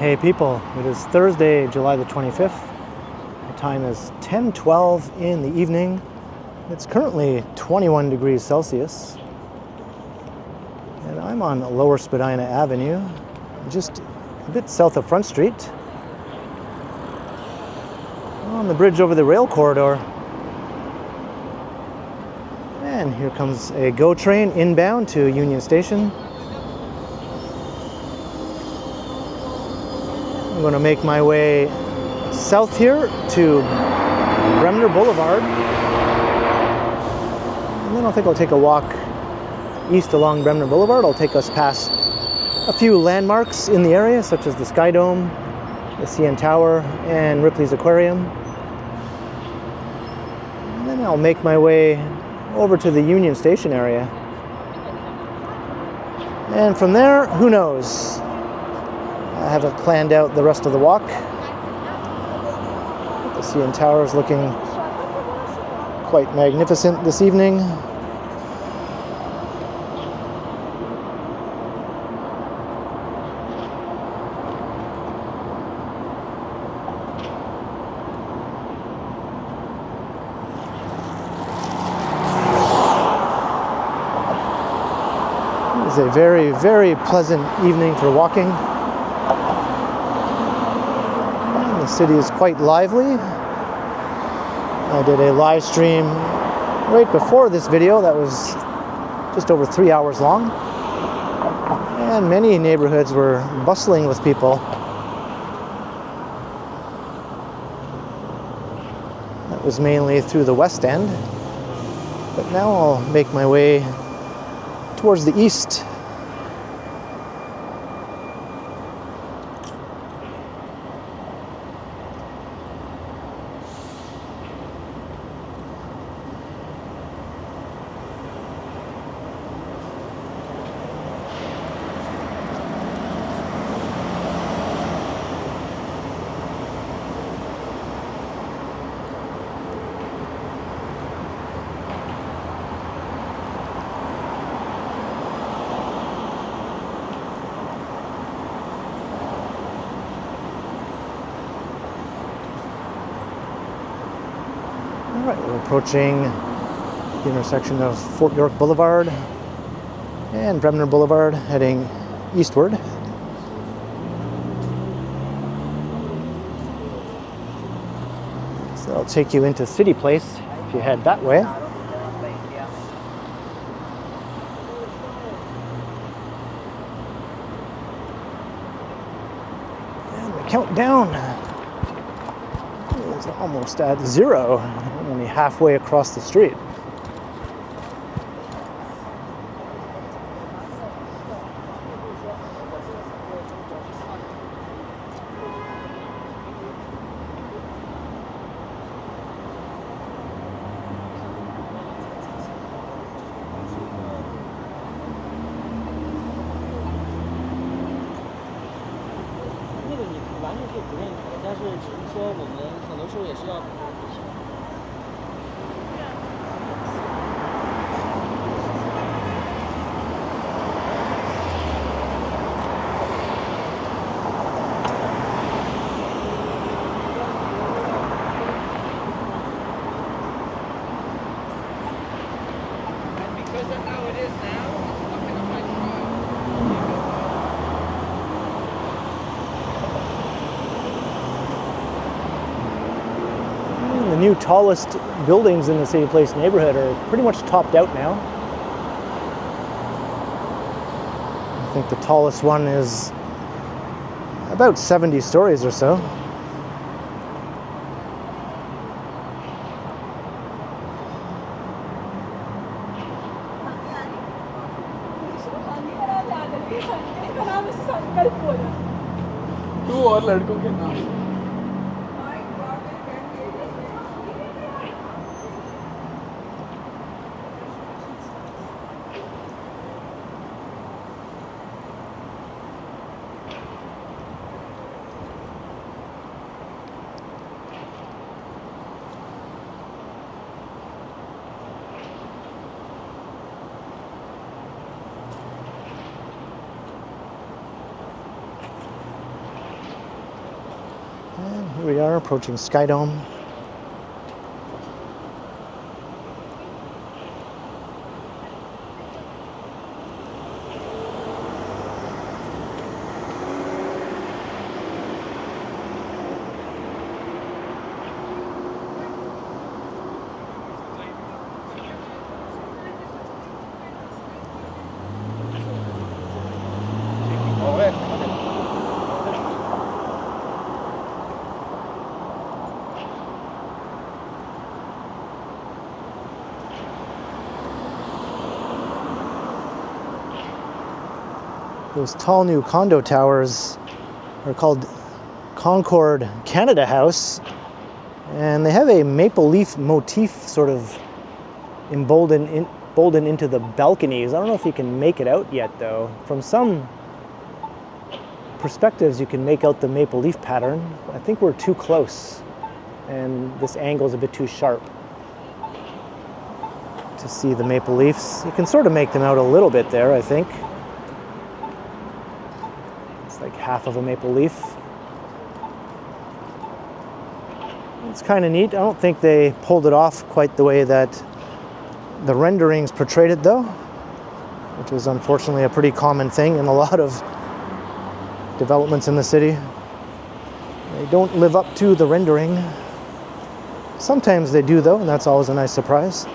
Hey people, it is Thursday, July the 25th. The time is 10:12 in the evening. It's currently 21 degrees Celsius. And I'm on Lower Spadina Avenue, just a bit south of Front Street, on the bridge over the rail corridor. And here comes a GO train inbound to Union Station. I'm going to make my way south here to Bremner Boulevard. And then I think I'll take a walk east along Bremner Boulevard. I'll take us past a few landmarks in the area, such as the Sky Dome, the CN Tower, and Ripley's Aquarium. And then I'll make my way over to the Union Station area. And from there, who knows? I haven't planned out the rest of the walk. The CN Tower is looking quite magnificent this evening. It's a very, very pleasant evening for walking. The city is quite lively. I did a live stream right before this video that was just over 3 hours long. And many neighborhoods were bustling with people. That was mainly through the West End. But now I'll make my way towards the east. All right, we're approaching the intersection of Fort York Boulevard and Bremner Boulevard, heading eastward. So I'll take you into CityPlace if you head that way. And we count down. It's almost at zero, only halfway across the street. The new tallest buildings in the CityPlace neighborhood are pretty much topped out now. I think the tallest one is about 70 stories or so. और लड़कों के नाम Here we are approaching Sky Dome. Those tall new condo towers are called Concord Canada House, and they have a maple leaf motif sort of emboldened into the balconies. I don't know if you can make it out yet though. From some perspectives you can make out the maple leaf pattern. I think we're too close and this angle is a bit too sharp to see the maple leaves. You can sort of make them out a little bit there, I think. Like half of a maple leaf. It's kind of neat. I don't think they pulled it off quite the way that the renderings portrayed it though, which is unfortunately a pretty common thing in a lot of developments in the city. They don't live up to the rendering. Sometimes they do though, and that's always a nice surprise.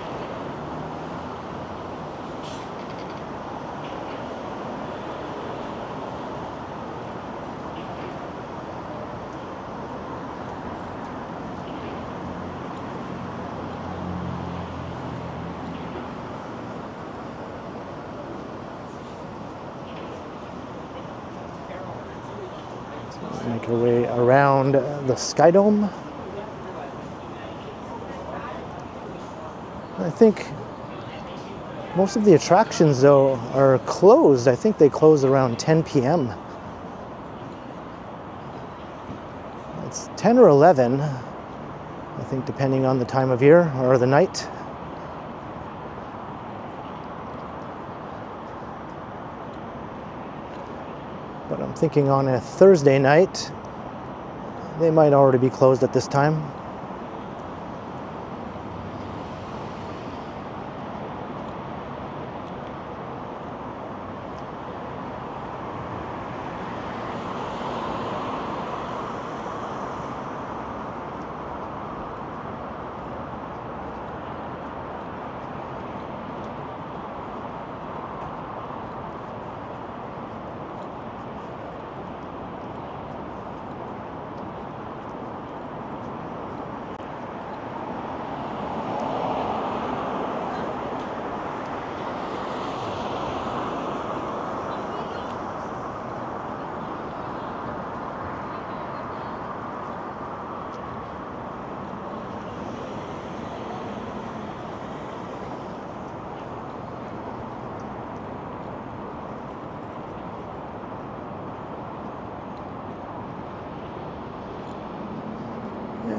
Make our way around the Sky Dome. I think most of the attractions though are closed. I think they close around 10 p.m. It's 10 or 11, I think, depending on the time of year or the night. But I'm thinking on a Thursday night, they might already be closed at this time.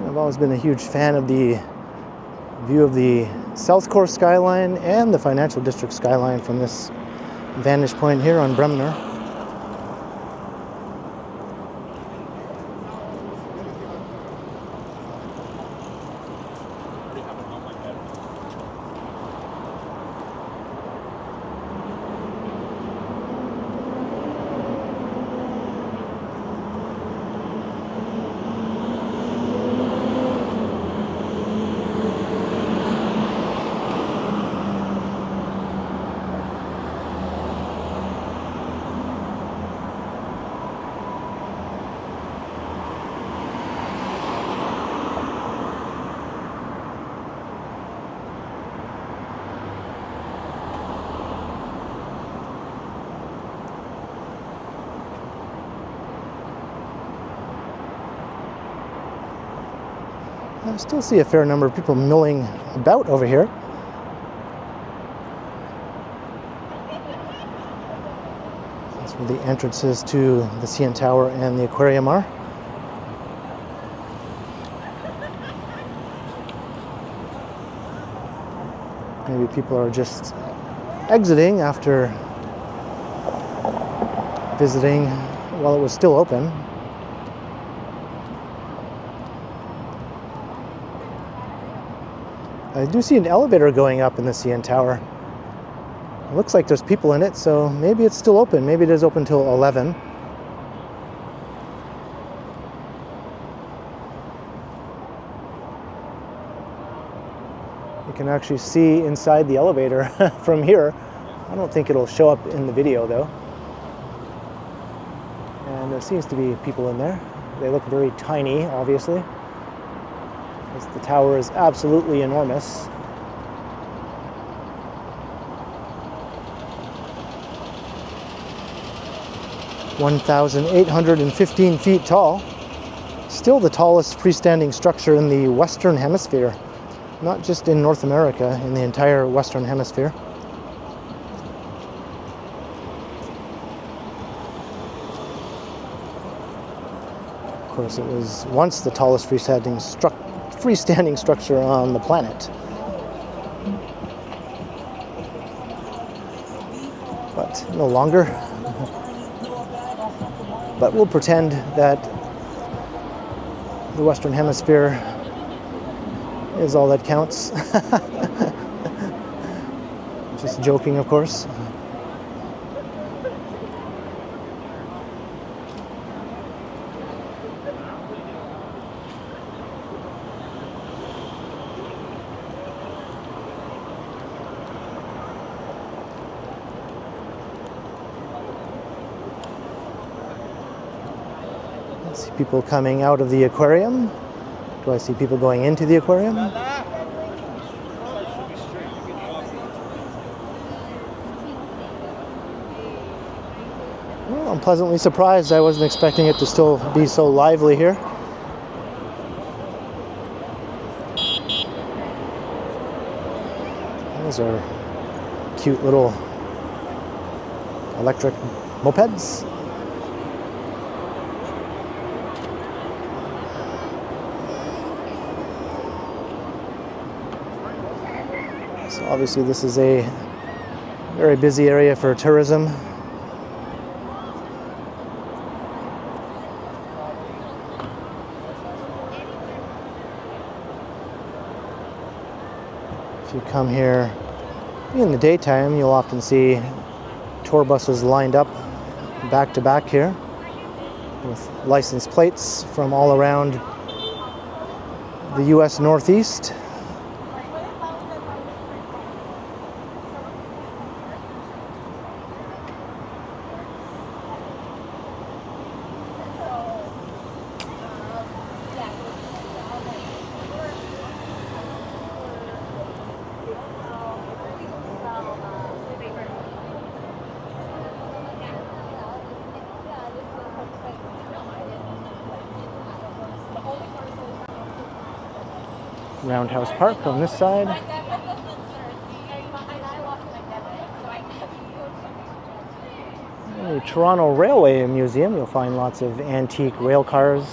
I've always been a huge fan of the view of the Southcore skyline and the financial district skyline from this vantage point here on Bremner. I still see a fair number of people milling about over here. That's where the entrances to the CN Tower and the aquarium are. Maybe people are just exiting after visiting while it was still open. I do see an elevator going up in the CN Tower. It looks like there's people in it, so maybe it's still open. Maybe it is open till 11. You can actually see inside the elevator from here. I don't think it'll show up in the video though. And there seems to be people in there. They look very tiny, obviously, because the tower is absolutely enormous. 1,815 feet tall. Still the tallest freestanding structure in the Western Hemisphere. Not just in North America, in the entire Western Hemisphere. Of course, it was once the tallest freestanding structure on the planet. But no longer. But we'll pretend that the Western Hemisphere is all that counts. Just joking, of course. I see people coming out of the aquarium. Do I see people going into the aquarium? Well, I'm pleasantly surprised. I wasn't expecting it to still be so lively here. Those are cute little electric mopeds. So obviously this is a very busy area for tourism. If you come here in the daytime, you'll often see tour buses lined up back to back here with license plates from all around the US Northeast. Roundhouse Park on this side. In the Toronto Railway Museum, you'll find lots of antique rail cars.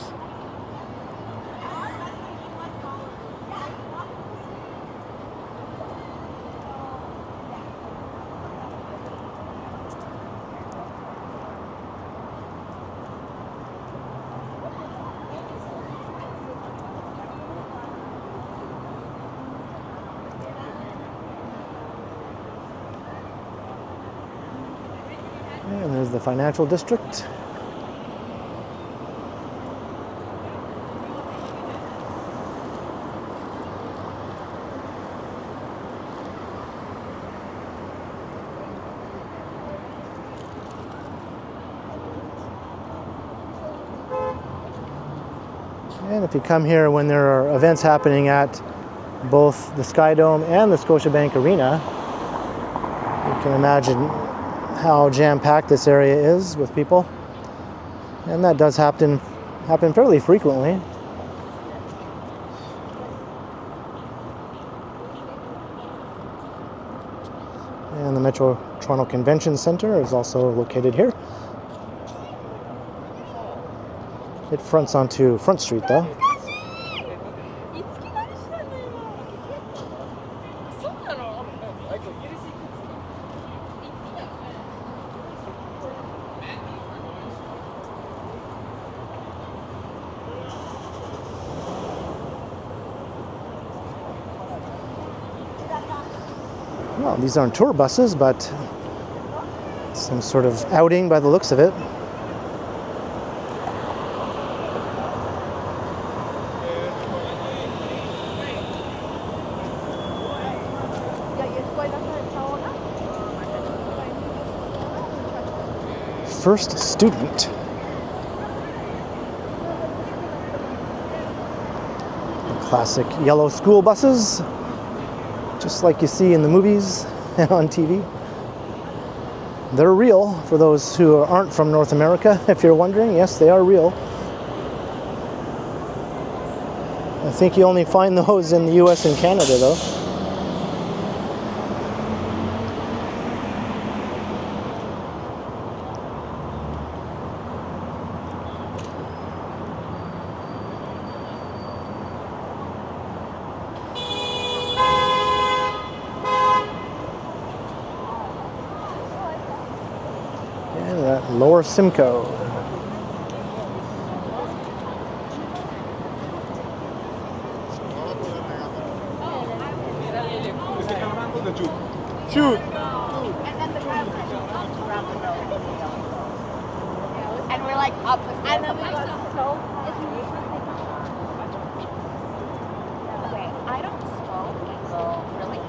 And there's the financial district. And if you come here when there are events happening at both the Sky Dome and the Scotiabank Arena, you can imagine how jam-packed this area is with people. And that does happen fairly frequently. And the Metro Toronto Convention Centre is also located here. It fronts onto Front Street though. Well, these aren't tour buses, but some sort of outing by the looks of it. First student. The classic yellow school buses, just like you see in the movies and on TV. They're real, for those who aren't from North America, if you're wondering. Yes, they are real. I think you only find those in the US and Canada, though. Lower Simcoe. Shoot! And we're like up the stairs. And then we got so. Okay, I don't smoke and go really.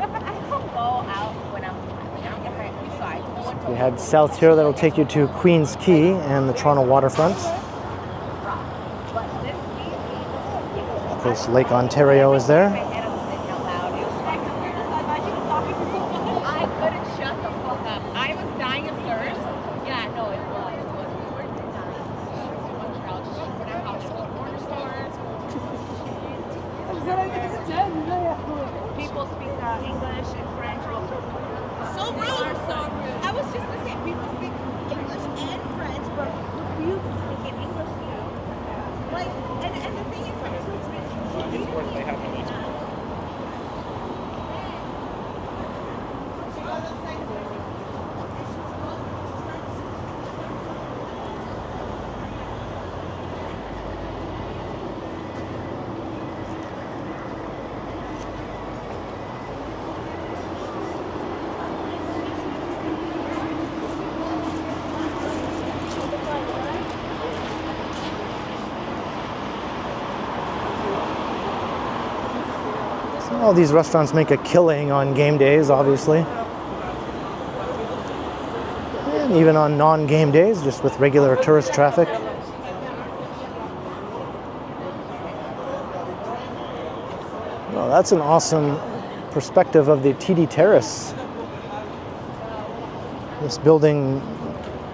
I don't go out when I don't get hurt. We had south here that'll take you to Queen's Quay and the Toronto waterfront. Of course, Lake Ontario is there. I couldn't shut the fuck up. I was dying of thirst. Yeah, no, it was. We were dying. Montreal, just in our house, go corner stores. People speak English and French. So rude. I was just gonna say, people speak English and French, but refuse to speak in English to you. Like, and the thing is, they have no answer. All these restaurants make a killing on game days, obviously. And even on non-game days, just with regular tourist traffic. Well, that's an awesome perspective of the TD Terrace. This building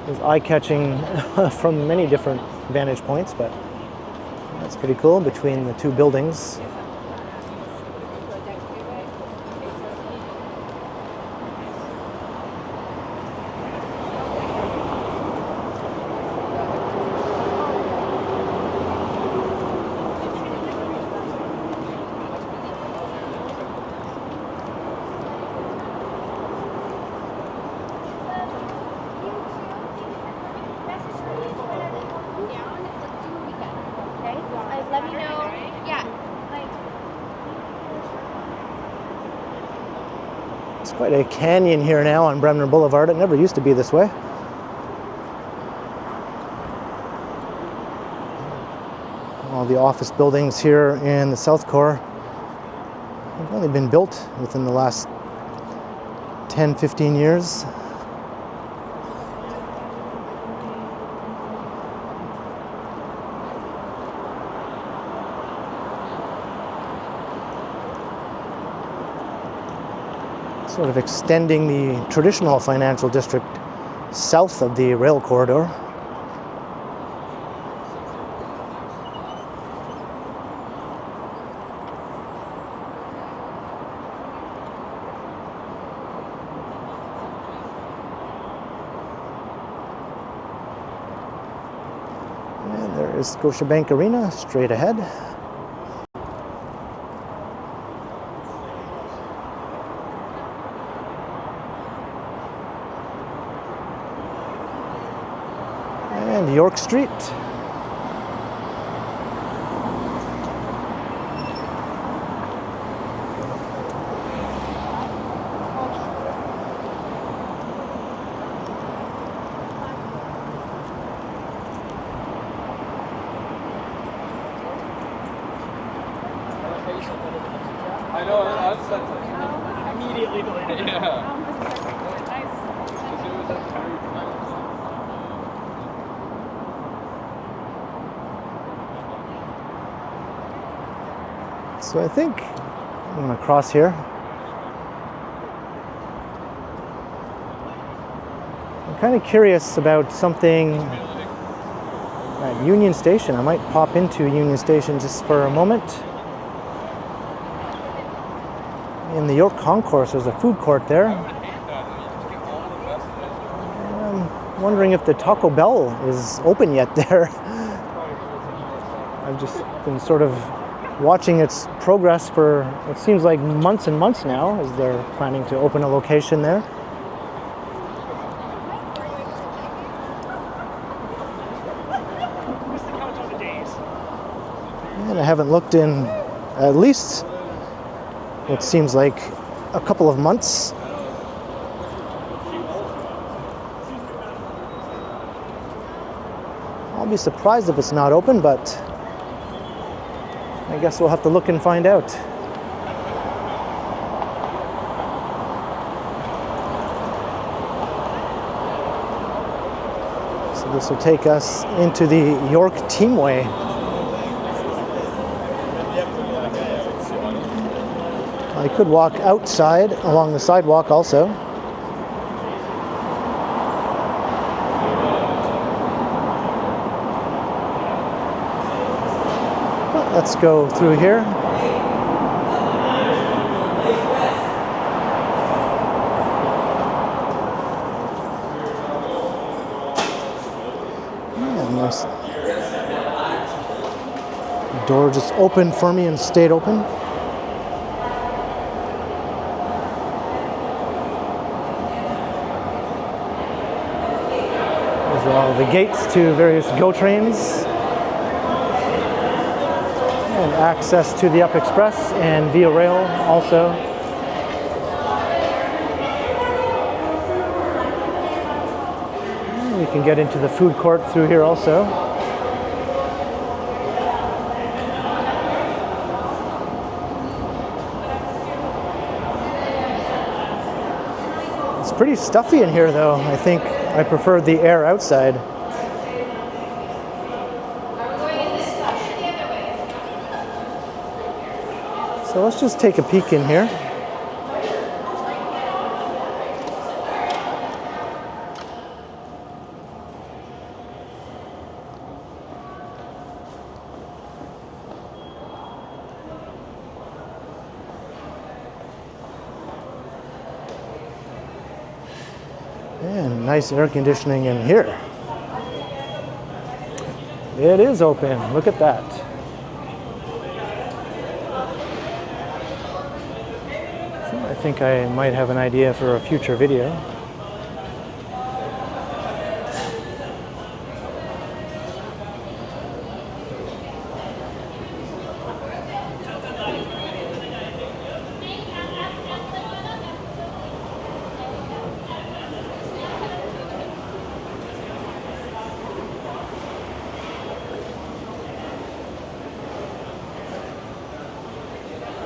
is eye-catching from many different vantage points, but that's pretty cool between the two buildings. It's quite a canyon here now on Bremner Boulevard. It never used to be this way. All the office buildings here in the Southcore have only been built within the last 10-15 years. Sort of extending the traditional financial district south of the rail corridor. And there is Scotiabank Arena straight ahead. And York Street. Immediately deleted. Yeah. So I think I'm gonna cross here. I'm kind of curious about something at Union Station. I might pop into Union Station just for a moment. In the York Concourse, there's a food court there. And I'm wondering if the Taco Bell is open yet there. I've just been sort of watching its progress for what seems like months and months now, as they're planning to open a location there. And I haven't looked in at least what seems like a couple of months. I'll be surprised if it's not open, but I guess we'll have to look and find out. So this will take us into the York Teamway. I could walk outside along the sidewalk also. But let's go through here. Yeah, nice. The door just opened for me and stayed open. The gates to various GO trains, and access to the Up Express and Via Rail also. And you can get into the food court through here also. It's pretty stuffy in here though. I think I prefer the air outside. So let's just take a peek in here. And nice air conditioning in here. It is open. Look at that. So I think I might have an idea for a future video.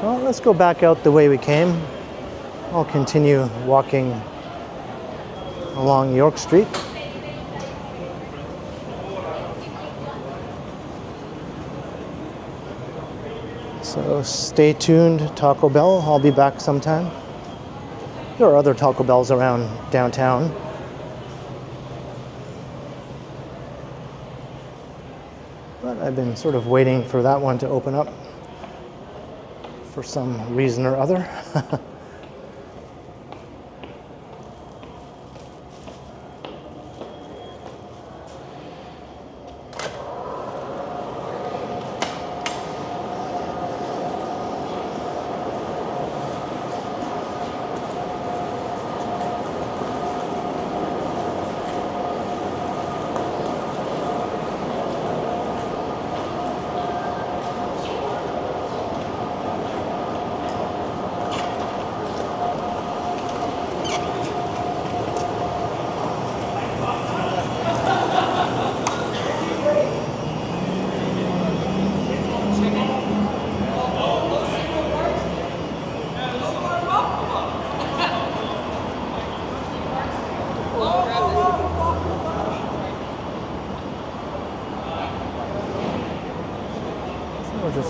Well, let's go back out the way we came. I'll continue walking along York Street. So stay tuned, Taco Bell. I'll be back sometime. There are other Taco Bells around downtown. But I've been sort of waiting for that one to open up for some reason or other.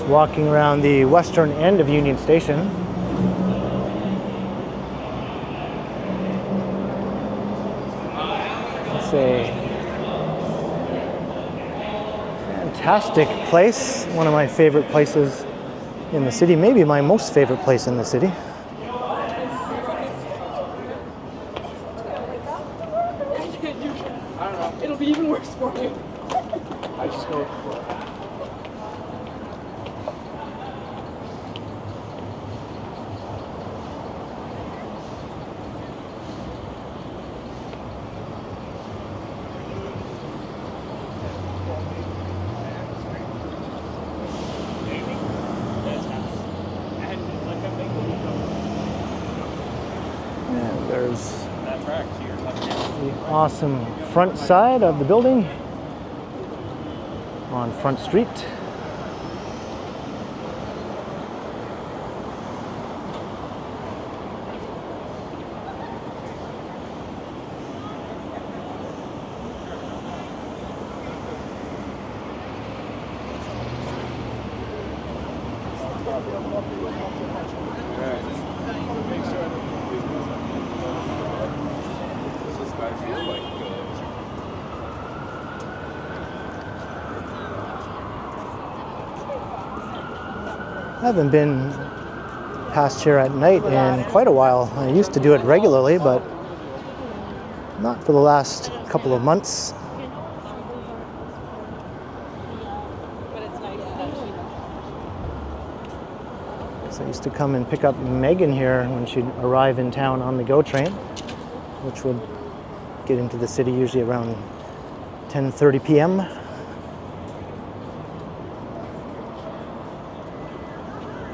Walking around the western end of Union Station. It's a fantastic place, one of my favorite places in the city, maybe my most favorite place in the city. I don't know. It'll be even worse for you. I just go for it. And there's the awesome front side of the building on Front Street. I haven't been past here at night in quite a while. I used to do it regularly, but not for the last couple of months. So I used to come and pick up Megan here when she'd arrive in town on the GO train, which would get into the city usually around 10:30 p.m.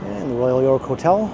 And the Royal York Hotel.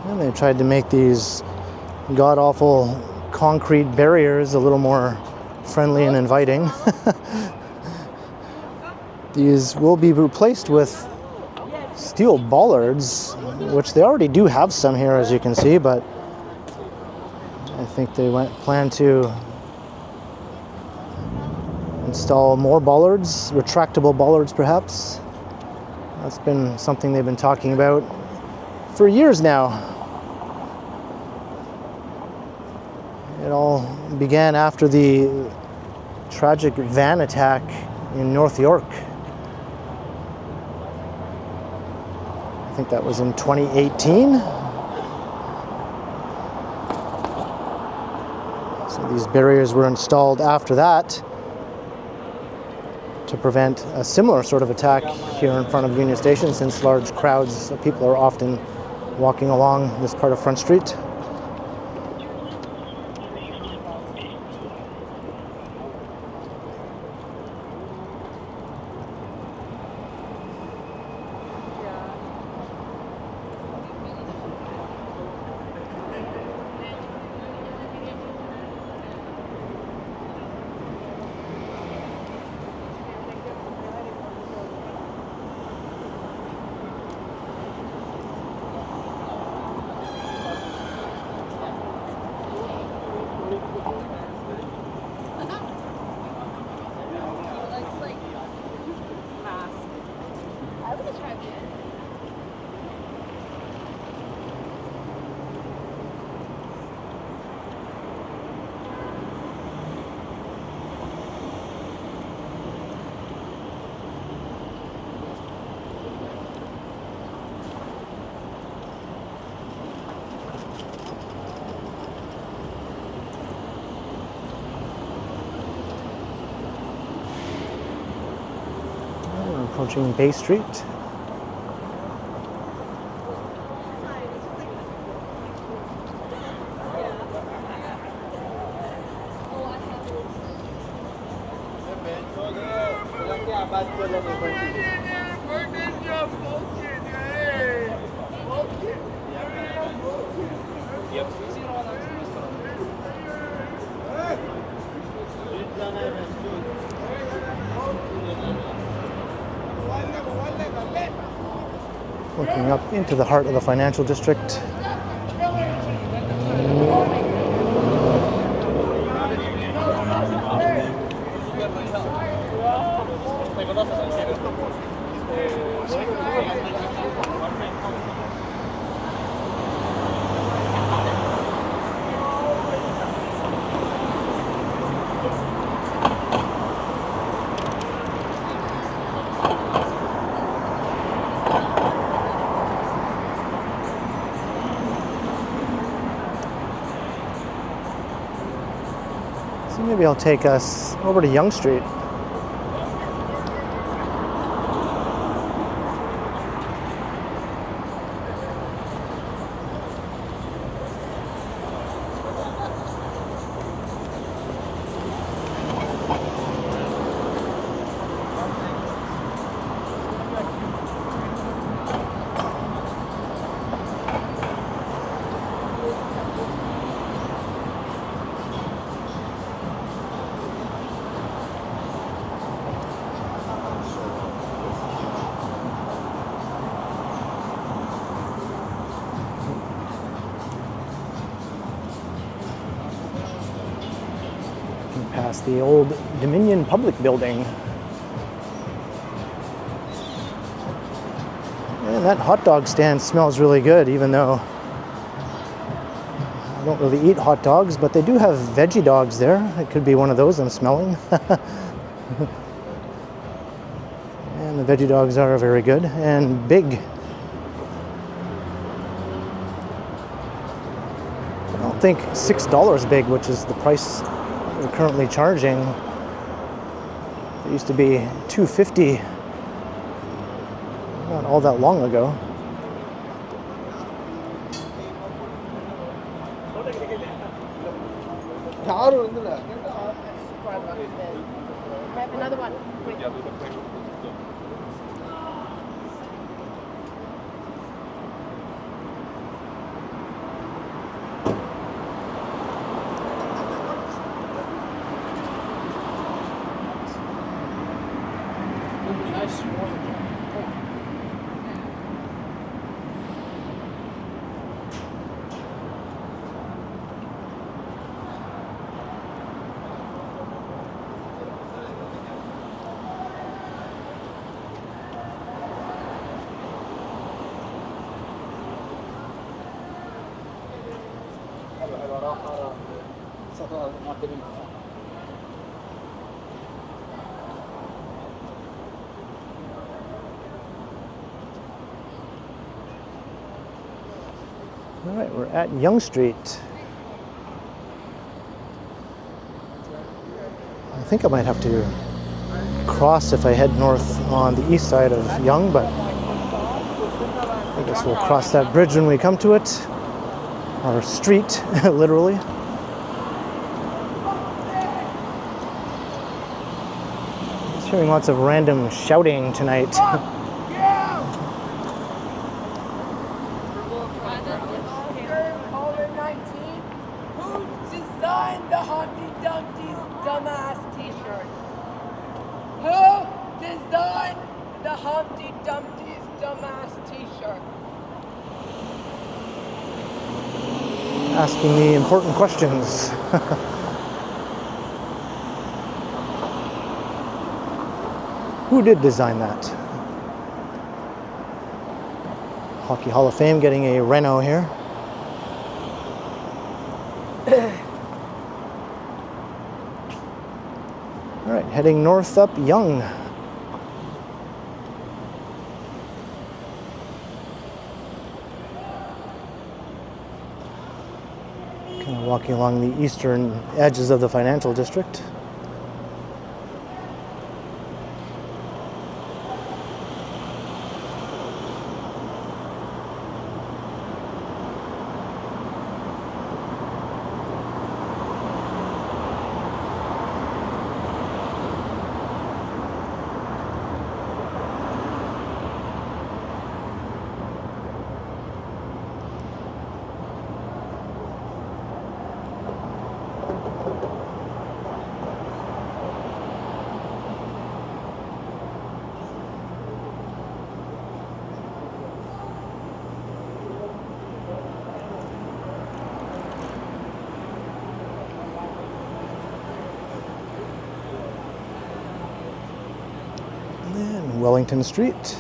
And they tried to make these god-awful concrete barriers a little more friendly and inviting. These will be replaced with steel bollards, which they already do have some here, as you can see, but I think they plan to install more bollards, retractable bollards perhaps. That's been something they've been talking about for years now. It all began after the tragic van attack in North York. I think that was in 2018. So these barriers were installed after that to prevent a similar sort of attack here in front of Union Station, since large crowds of people are often walking along this part of Front Street. Approaching Bay Street. Looking up into the heart of the financial district. So maybe I'll take us over to Yonge Street. Past the old Dominion Public Building. And that hot dog stand smells really good, even though I don't really eat hot dogs, but they do have veggie dogs there. It could be one of those I'm smelling. And the veggie dogs are very good and big. I don't think $6 big, which is the price we're currently charging. It used to be $2.50 not all that long ago. I have another one. Wait. All right, we're at Yonge Street. I think I might have to cross if I head north on the east side of Yonge, but I guess we'll cross that bridge when we come to it. Or street, literally. Just hearing lots of random shouting tonight. Asking the important questions. Who did design that? Hockey Hall of Fame getting a reno here. All right, heading north up Yonge. Kind of walking along the eastern edges of the financial district. Wellington Street.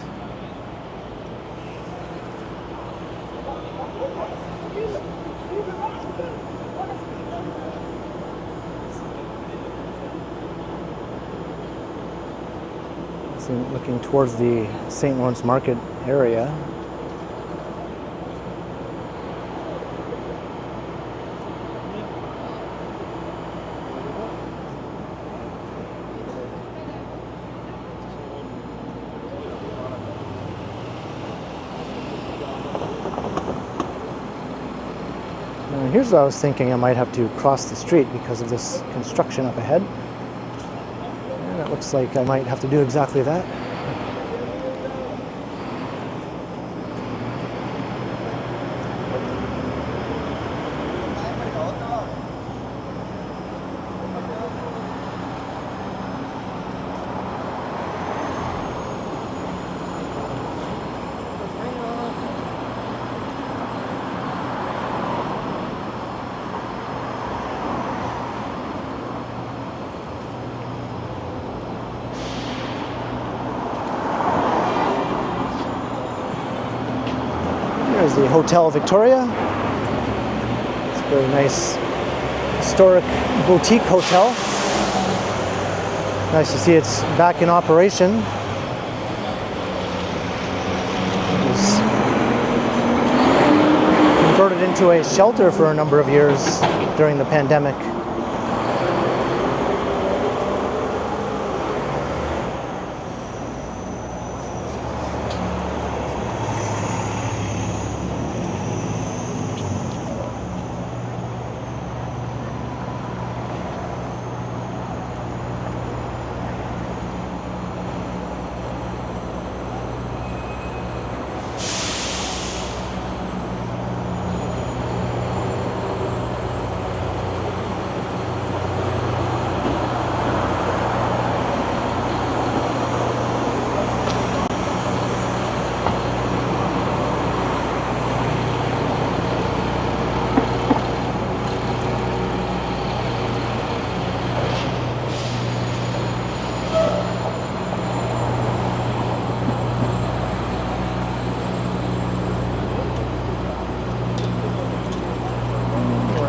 Looking towards the St. Lawrence Market area. Now here's what I was thinking. I might have to cross the street because of this construction up ahead. It looks like I might have to do exactly that. There's the Hotel Victoria. It's a very nice historic boutique hotel. Nice to see it's back in operation. It was converted into a shelter for a number of years during the pandemic.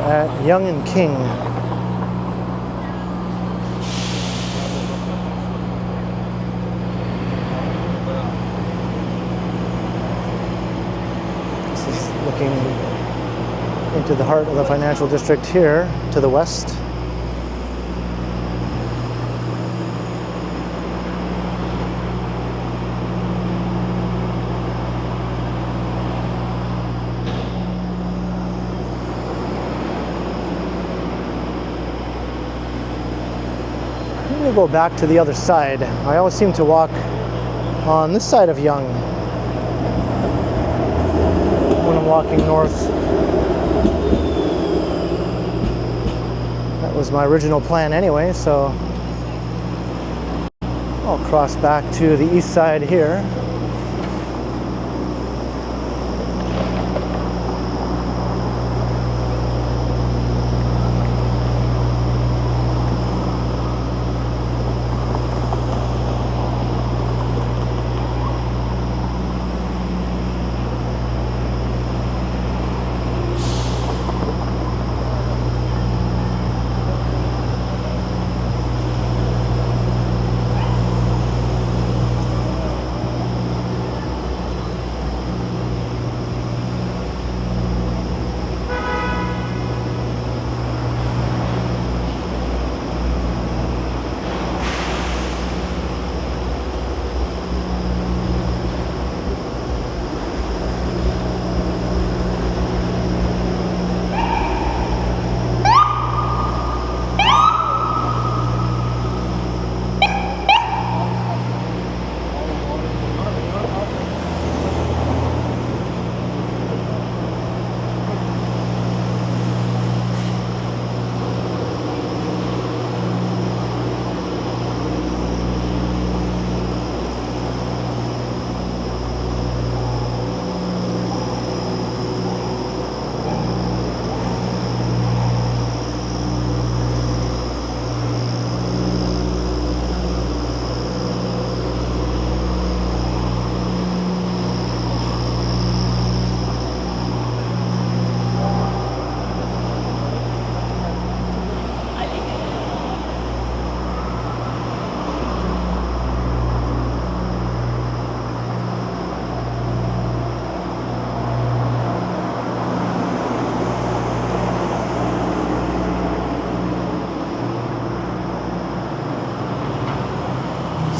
At Yonge and King. This is looking into the heart of the financial district here to the west. Go back to the other side. I always seem to walk on this side of Yonge when I'm walking north. That was my original plan anyway, so I'll cross back to the east side here.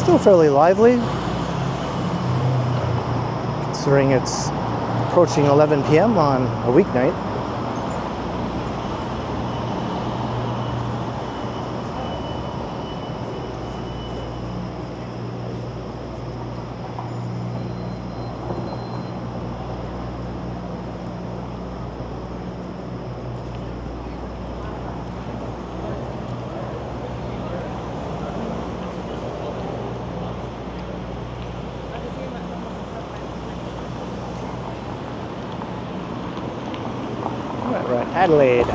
Still fairly lively, considering it's approaching 11 p.m. on a weeknight. We're at Adelaide.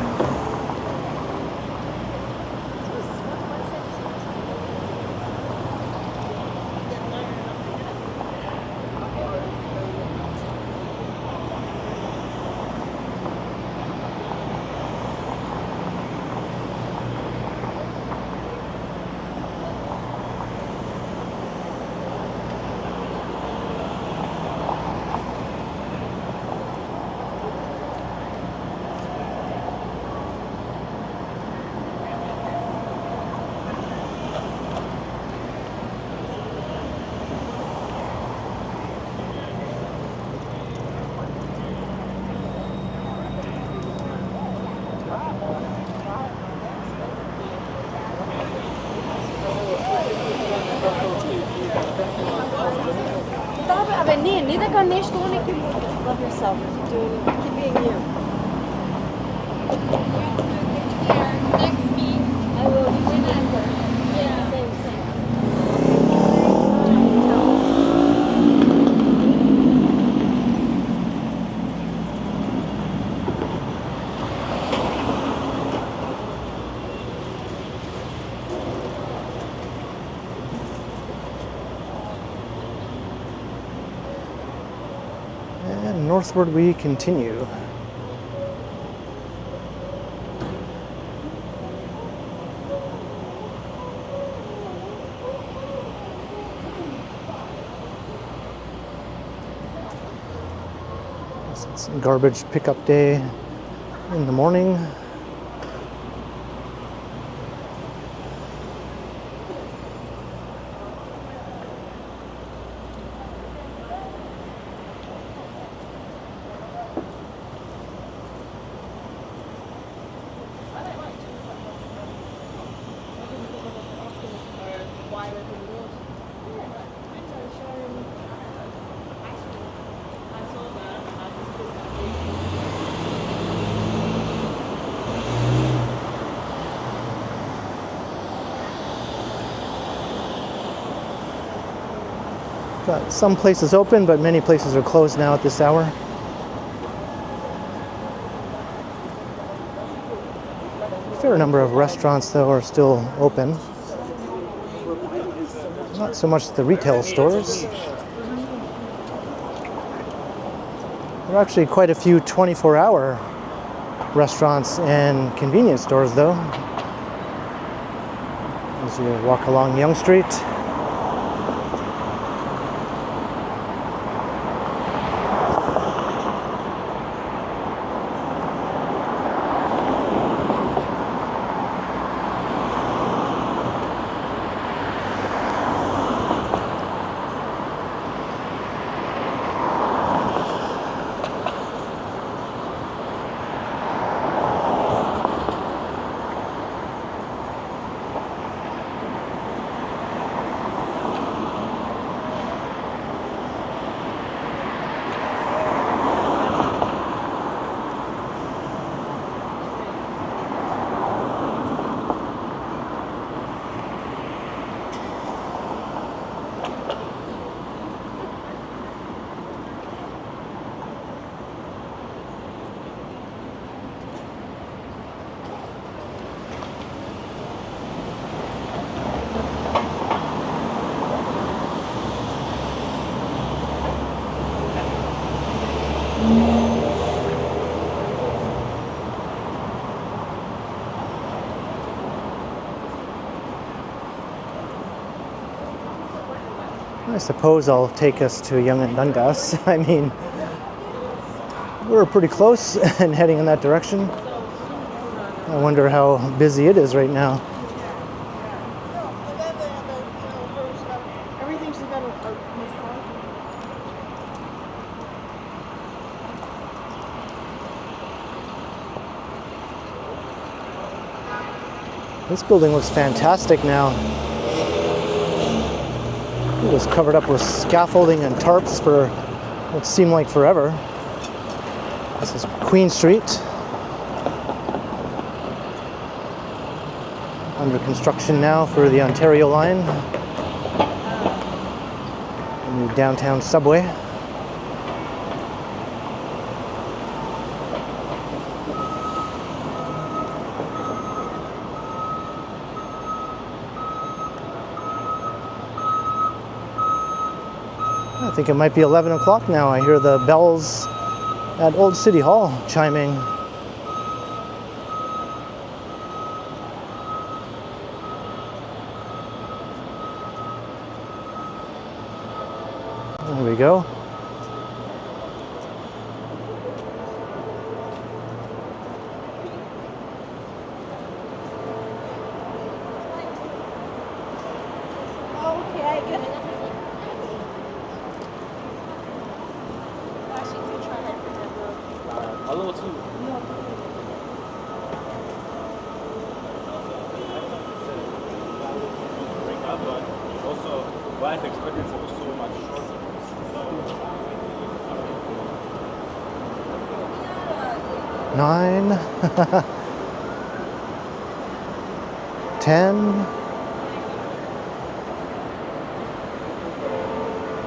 Aber nee, neither kann nicht ohne love yourself. Keep being you. Next week. I will remember. Yeah, same. And northward we continue. It's garbage pickup day in the morning. Got some places open, but many places are closed now at this hour. A fair number of restaurants, though, are still open. Not so much the retail stores. There are actually quite a few 24-hour restaurants and convenience stores, though. As you walk along Yonge Street. I suppose I'll take us to Yonge-Dundas. I mean, we're pretty close and heading in that direction. I wonder how busy it is right now. This building looks fantastic now. It was covered up with scaffolding and tarps for what seemed like forever. This is Queen Street. Under construction now for the Ontario line. A new downtown subway. I think it might be 11 o'clock now. I hear the bells at Old City Hall chiming. There we go. Okay, I guess. A little too. Break up, but also life expectancy was so much shorter. 9, 10,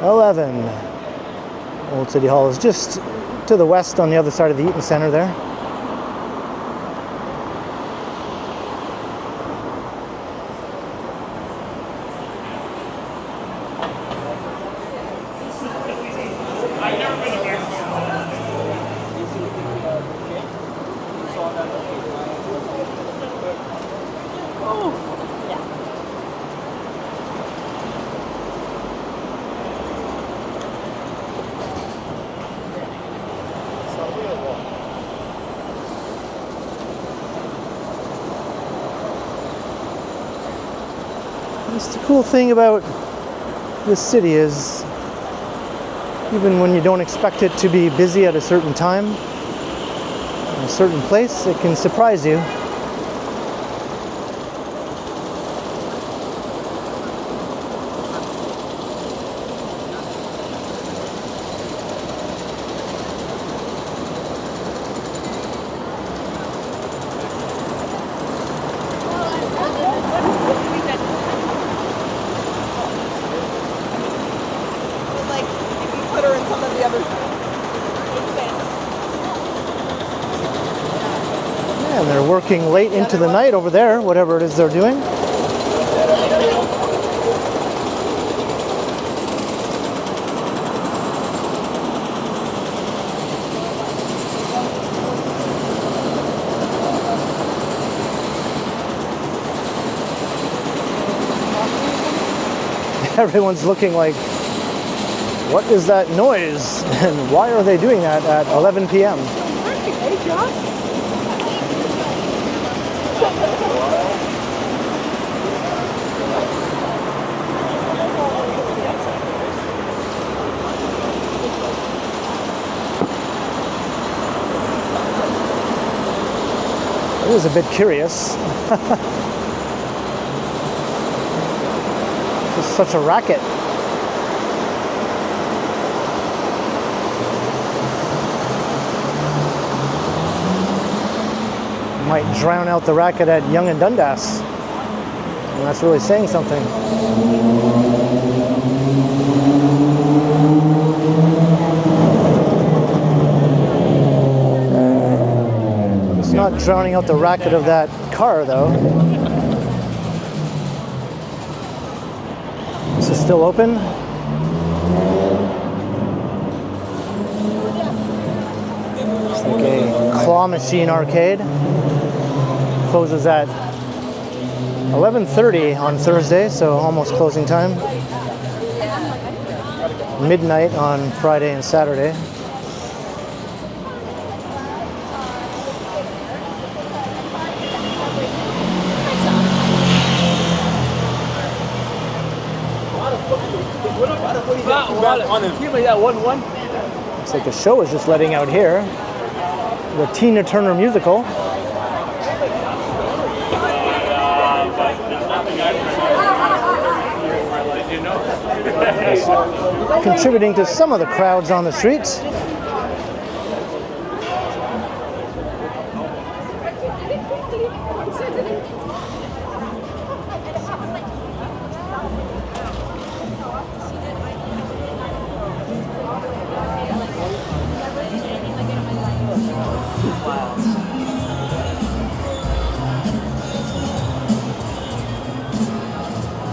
11. Old City Hall is just to the west on the other side of the Eaton Centre there. Just the cool thing about this city is even when you don't expect it to be busy at a certain time, in a certain place, it can surprise you. Like, if you put her in some of the other Yeah, and they're working late into the night over there, whatever it is they're doing. Everyone's looking like, what is that noise? And why are they doing that at 11 p.m.? Hey, Josh. I was a bit curious. Just such a racket. Might drown out the racket at Yonge-Dundas. And that's really saying something. It's not drowning out the racket of that car, though. This is still open. It's like a claw machine arcade. Closes at 11:30 on Thursday, so almost closing time. Midnight on Friday and Saturday. Looks like the show is just letting out here. The Tina Turner musical. Contributing to some of the crowds on the streets.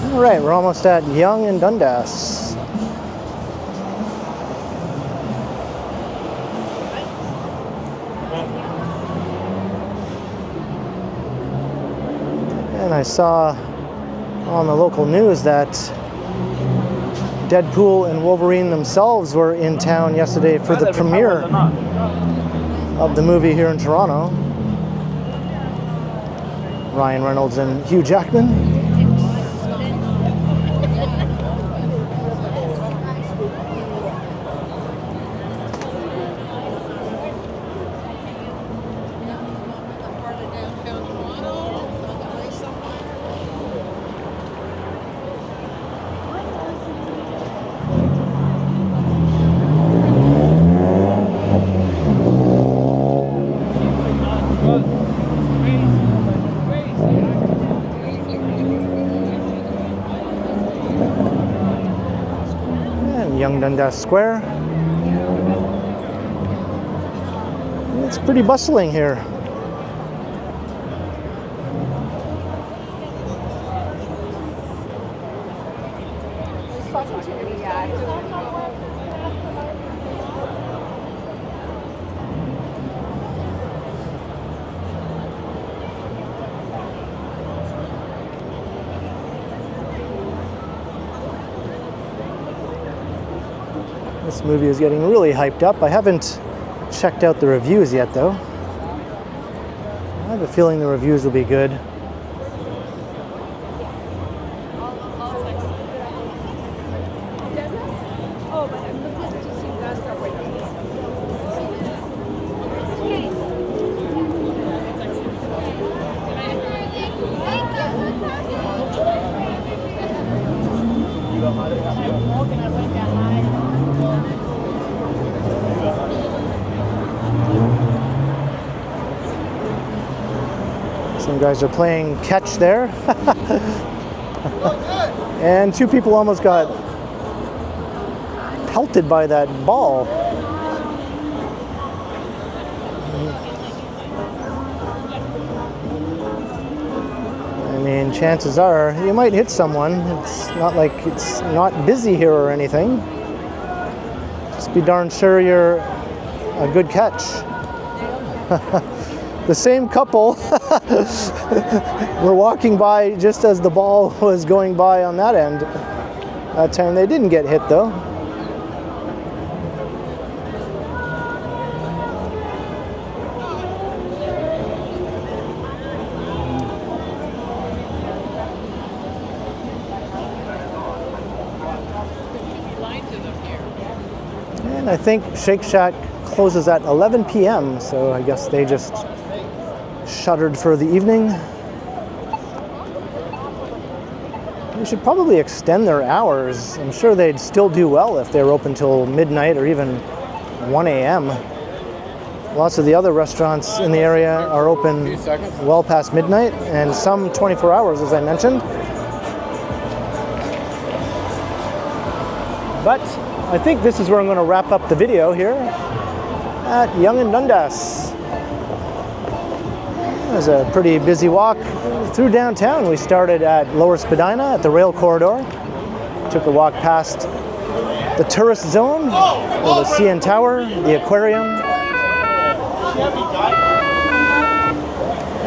All right, we're almost at Yonge-Dundas. And I saw on the local news that Deadpool and Wolverine themselves were in town yesterday for the premiere of the movie here in Toronto. Ryan Reynolds and Hugh Jackman. Yonge-Dundas Square. It's pretty bustling here. This movie is getting really hyped up. I haven't checked out the reviews yet, though. I have a feeling the reviews will be good. Some guys are playing catch there. And two people almost got pelted by that ball. I mean, chances are you might hit someone. It's not like it's not busy here or anything. Just be darn sure you're a good catch. The same couple were walking by just as the ball was going by on that end. That time they didn't get hit, though. And I think Shake Shack closes at 11 p.m., so I guess they just shuttered for the evening. They should probably extend their hours. I'm sure they'd still do well if they were open till midnight or even 1 a.m. Lots of the other restaurants in the area are open well past midnight, and some 24 hours, as I mentioned. But I think this is where I'm going to wrap up the video here at Yonge-Dundas. It was a pretty busy walk through downtown. We started at Lower Spadina at the rail corridor. Took a walk past the tourist zone, the CN Tower, the aquarium,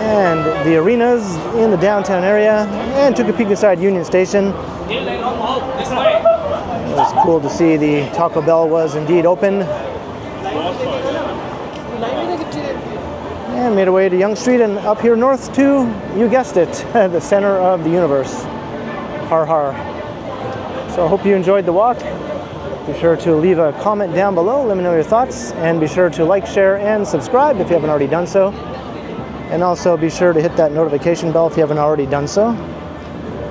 and the arenas in the downtown area, and took a peek inside Union Station. It was cool to see the Taco Bell was indeed open. And made our way to Yonge Street and up here north to, you guessed it, the center of the universe. Har har. So I hope you enjoyed the walk. Be sure to leave a comment down below, let me know your thoughts, and be sure to like, share, and subscribe if you haven't already done so. And also be sure to hit that notification bell if you haven't already done so.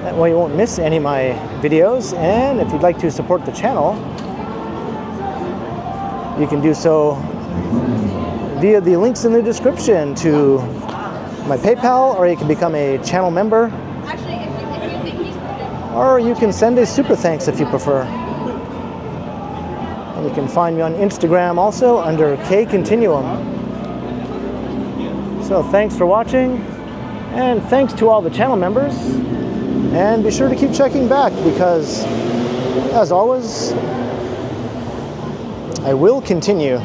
That way you won't miss any of my videos. And if you'd like to support the channel, you can do so via the links in the description to my PayPal, or you can become a channel member, Actually, if you think he's pretty. or you can send a super thanks if you prefer. And you can find me on Instagram also under KContinuum. So thanks for watching, and thanks to all the channel members. And be sure to keep checking back because, as always, I will continue.